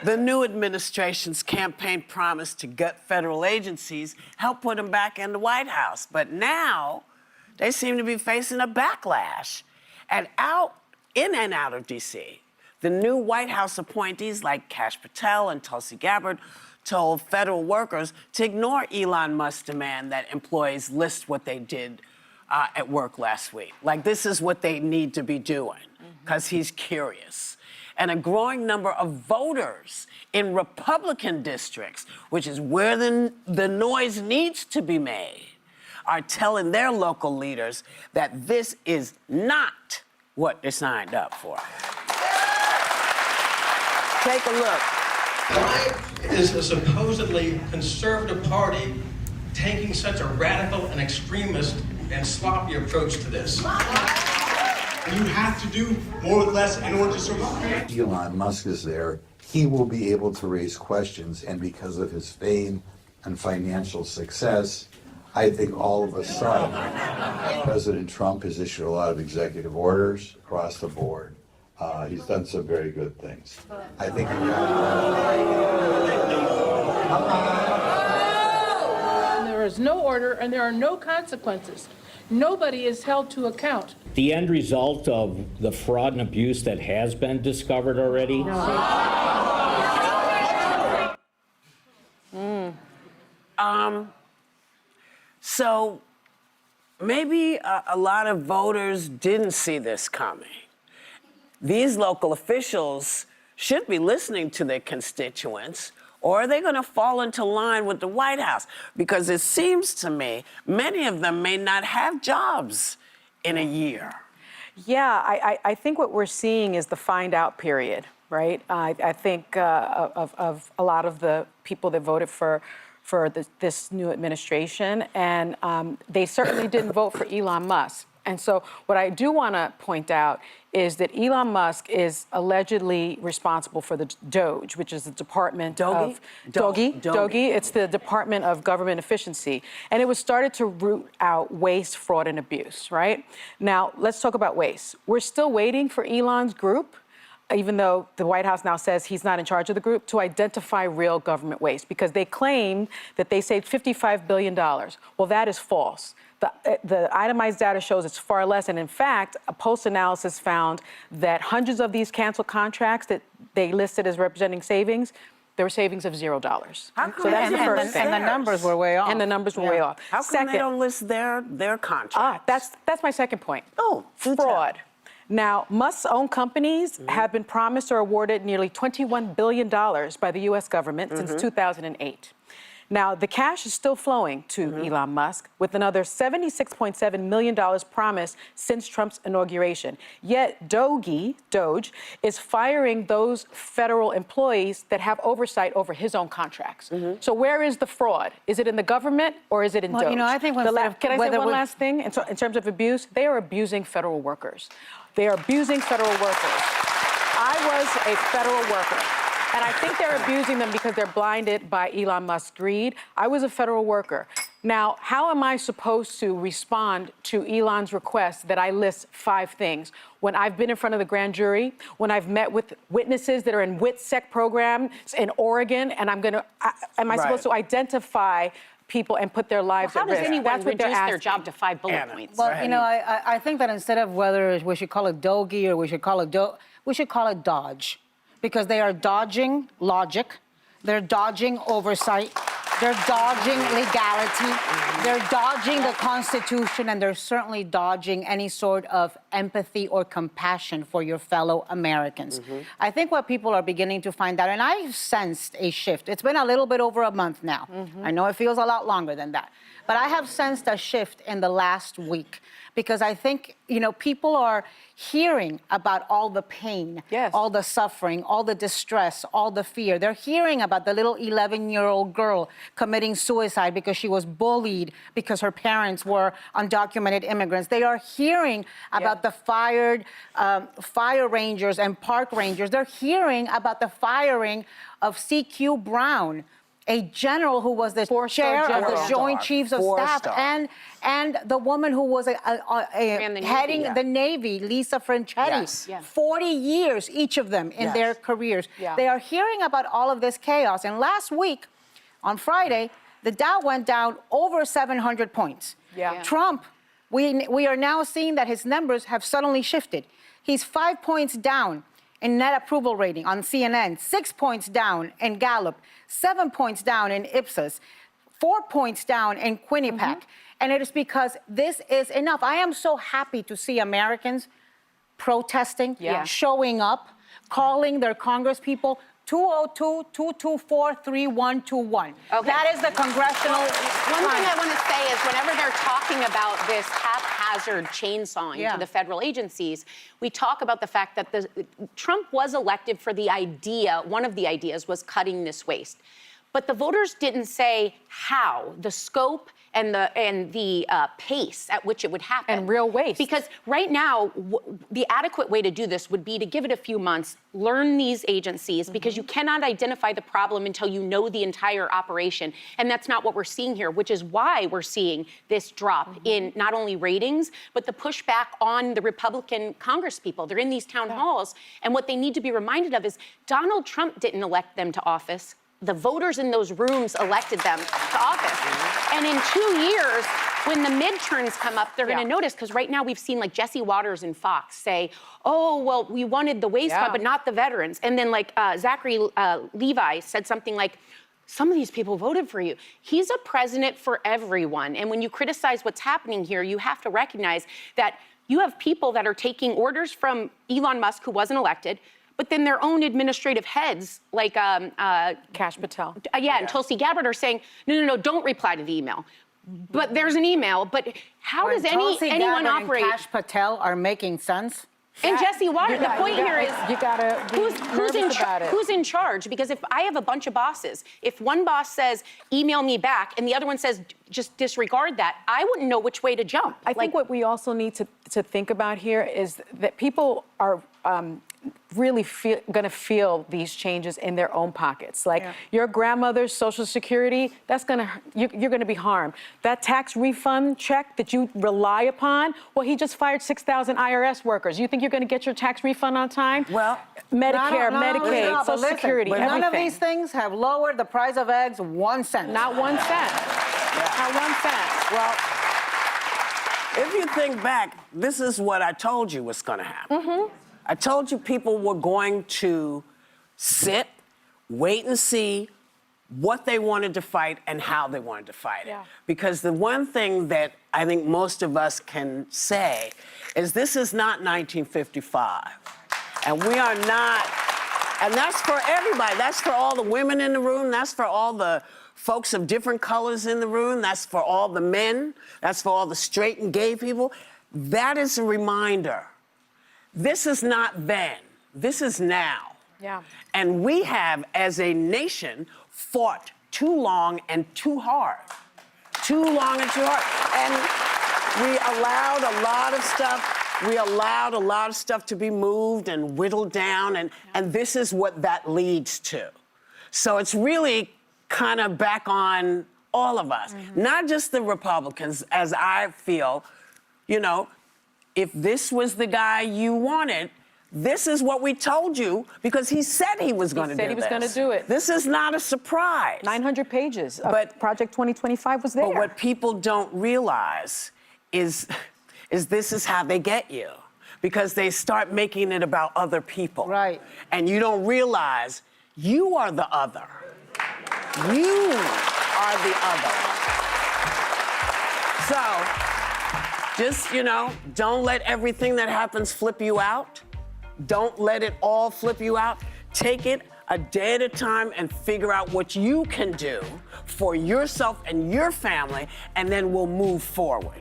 The new administration's campaign promise to gut federal agencies helped put them back in the White House. But now they seem to be facing a backlash. And in and out of D.C., the new White House appointees like Kash Patel and Tulsi Gabbard told federal workers to ignore Elon Musk's demand that employees list what they did at work last week. Like, this is what they need to be doing, because he's curious. And a growing number of voters in Republican districts, which is where the noise needs to be made, are telling their local leaders that this is not what they signed up for. Take a look. Why is a supposedly conservative party taking such a radical and extremist and sloppy approach to this? You have to do more with less in order to survive. Elon Musk is there. He will be able to raise questions, and because of his fame and financial success, I think all of a sudden, President Trump has issued a lot of executive orders across the board. He's done some very good things. I think there is no order and there are no consequences. Nobody is held to account. The end result of the fraud and abuse that has been discovered already. So maybe a lot of voters didn't see this coming. These local officials should be listening to their constituents, or are they going to fall into line with the White House? Because it seems to me many of them may not have jobs in a year. Yeah, I think what we're seeing is the find out period, right? I think of a lot of the people that voted for this new administration, and they certainly didn't vote for Elon Musk. And so what I do want to point out is that Elon Musk is allegedly responsible for the Doge, which is the Department of Doge. It's the Department of Government Efficiency. And it was started to root out waste, fraud, and abuse, right? Now, let's talk about waste. We're still waiting for Elon's group, even though the White House now says he's not in charge of the group, to identify real government waste, because they claim that they saved $55 billion. Well, that is false. The itemized data shows it's far less, and in fact, a post-analysis found that hundreds of these canceled contracts that they listed as representing savings, there were savings of $0. So that's the first thing. And the numbers were way off. And the numbers were way off. How come they don't list their contracts? That's my second point. Oh, fraud. Now, Musk's own companies have been promised or awarded nearly $21 billion by the U.S. government since 2008. Now, the cash is still flowing to Elon Musk, with another $76.7 million promised since Trump's inauguration. Yet Doge is firing those federal employees that have oversight over his own contracts. So where is the fraud? Is it in the government or is it in Doge? You know, I think can I say one last thing? In terms of abuse, they are abusing federal workers. They are abusing federal workers. I was a federal worker. And I think they're abusing them because they're blinded by Elon Musk's greed. I was a federal worker. Now, how am I supposed to respond to Elon's request that I list 5 things when I've been in front of the grand jury, when I've met with witnesses that are in WITSEC programs in Oregon, and am I supposed to identify people and put their lives at risk? How does anyone reduce their job to 5 bullet points? Well, you know, I think that instead of whether we should call it Doge or we should call it Dodge. Because they are dodging logic, they're dodging oversight, they're dodging legality, they're dodging the Constitution, and they're certainly dodging any sort of empathy or compassion for your fellow Americans. I think what people are beginning to find out, and I've sensed a shift. It's been a little bit over a month now. I know it feels a lot longer than that. But I have sensed a shift in the last week, because I think, you know, people are hearing about all the pain, all the suffering, all the distress, all the fear. They're hearing about the little 11-year-old girl committing suicide because she was bullied because her parents were undocumented immigrants. They are hearing about the fired fire rangers and park rangers. They're hearing about the firing of C.Q. Brown, a general who was the chair of the general. Joint Chiefs of Staff, Four-star. and the woman who was Ran the Navy. heading the Navy, Lisa Franchetti. Yes. Yeah. 40 years, each of them, in Yes. their careers. Yeah. They are hearing about all of this chaos. And last week, on Friday, the Dow went down over 700 points. Yeah. Trump, we are now seeing that his numbers have suddenly shifted. He's 5 points down in net approval rating on CNN, 6 points down in Gallup, 7 points down in Ipsos, 4 points down in Quinnipiac. And it is because this is enough. I am so happy to see Americans protesting, Yeah. showing up, calling their congresspeople 202-224-3121. Okay. That is the congressional One thing I time. want to say is whenever they're talking about this haphazard chainsawing Yeah. to the federal agencies, we talk about the fact that Trump was elected for the idea, one of the ideas was cutting this waste. But the voters didn't say how, the scope and the pace at which it would happen. And real waste. Because right now, the adequate way to do this would be to give it a few months, learn these agencies, because you cannot identify the problem until you know the entire operation. And that's not what we're seeing here, which is why we're seeing this drop in not only ratings, but the pushback on the Republican congresspeople. They're in these town halls, and what they need to be reminded of is Donald Trump didn't elect them to office. The voters in those rooms elected them to office. And in 2 years, when the midterms come up, they're going to notice, because right now we've seen like Jesse Waters and Fox say, oh, well, we wanted the waste cut, but not the veterans. And then like Zachary Levi said something like, some of these people voted for you. He's a president for everyone. And when you criticize what's happening here, you have to recognize that you have people that are taking orders from Elon Musk, who wasn't elected, but then their own administrative heads, like Kash Patel. and Tulsi Gabbard, are saying, no, don't reply to the email. But there's an email. But how does Tulsi anyone Gabbard operate? and Kash Patel are making sense. And Jesse Waters, the point here is, You gotta be who's in charge? Because if I have a bunch of bosses, if one boss says, email me back, and the other one says, just disregard that, I wouldn't know which way to jump. I think what we also need to think about here is that people are really going to feel these changes in their own pockets. Like your grandmother's Social Security, you're going to be harmed. That tax refund check that you rely upon, well, he just fired 6,000 IRS workers. You think you're going to get your tax refund on time? Well, Medicare, No, Medicaid, but Social listen, Security, but everything. none of these things have lowered the price of eggs 1 cent. Not 1 cent. Not 1 cent. Well, if you think back, this is what I told you was going to happen. I told you people were going to sit, wait and see what they wanted to fight and how they wanted to fight it. Because the one thing that I think most of us can say is this is not 1955. And we are not, and that's for everybody. That's for all the women in the room. That's for all the folks of different colors in the room. That's for all the men. That's for all the straight and gay people. That is a reminder. This is not then. This is now. Yeah. And we have, as a nation, fought too long and too hard. Too long and too hard. And we allowed a lot of stuff. We allowed a lot of stuff to be moved and whittled down, and this is what that leads to. So it's really kind of back on all of us, not just the Republicans, as I feel, if this was the guy you wanted, this is what we told you because he said he was going to do this. He said he was going to do it. This is not a surprise. 900 pages of But- Project 2025 was there. But what people don't realize is this is how they get you, because they start making it about other people. Right. And you don't realize you are the other. You are the other. So, just, don't let everything that happens flip you out. Don't let it all flip you out. Take it a day at a time and figure out what you can do for yourself and your family, and then we'll move forward.